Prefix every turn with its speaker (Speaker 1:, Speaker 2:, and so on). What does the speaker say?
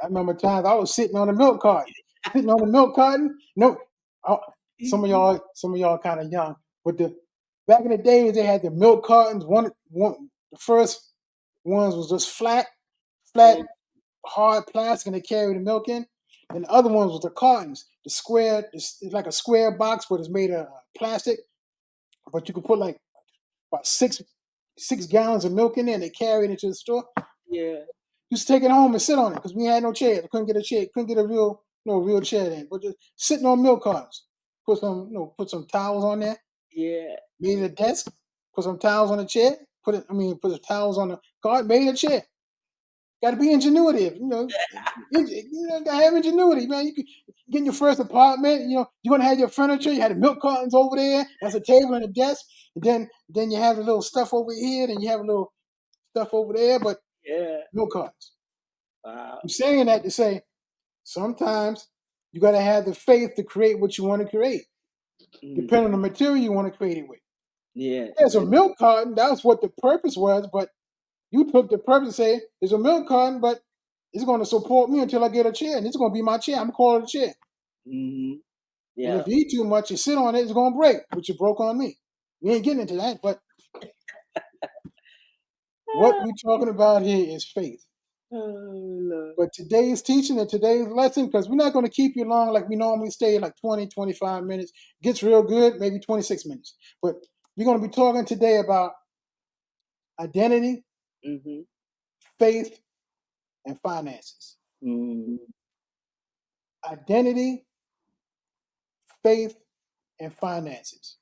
Speaker 1: I remember times I was sitting on the milk carton, sitting on the milk carton. No, uh, some of y'all kind of young, but back in the days they had the milk cartons. The first ones was just flat, hard plastic, and they carried the milk in. And the other ones was the cartons, the square. It's like a square box, but it's made of plastic. But you could put like about 6 gallons of milk in there, and they carry it into the store.
Speaker 2: Yeah.
Speaker 1: Just take it home and sit on it because we had no chairs. I couldn't get a chair. Couldn't get a real chair then. But just sitting on milk cartons. Put some towels on there.
Speaker 2: Yeah.
Speaker 1: Made it a desk. Put some towels on the chair. Put the towels on the cart. Made it a chair. Got to be ingenuitive. Gotta have ingenuity, man. You could get in your first apartment. You're gonna have your furniture. You had the milk cartons over there. That's a table and a desk. And then you have a little stuff over here. Then you have a little stuff over there. But
Speaker 2: Yeah.
Speaker 1: milk cartons.
Speaker 2: Wow.
Speaker 1: I'm saying that to say sometimes you got to have the faith to create what you want to create, depending on the material you want to create it with.
Speaker 2: Yeah.
Speaker 1: There's a milk carton. That's what the purpose was, but you took the purpose and say, there's a milk carton, but it's going to support me until I get a chair, and it's going to be my chair. I'm going to call it a chair.
Speaker 2: Mm-hmm.
Speaker 1: And
Speaker 2: Yeah.
Speaker 1: if you eat too much, you sit on it, it's going to break, which you broke on me. We ain't getting into that, but what we're talking about here is faith.
Speaker 2: Oh, Lord.
Speaker 1: But today's teaching and today's lesson, because we're not going to keep you long like we normally stay, like 20, 25 minutes. Gets real good, maybe 26 minutes. But we're going to be talking today about identity,
Speaker 2: Mm-hmm.
Speaker 1: faith, and finances.
Speaker 2: Mm-hmm.
Speaker 1: Identity, faith, and finances.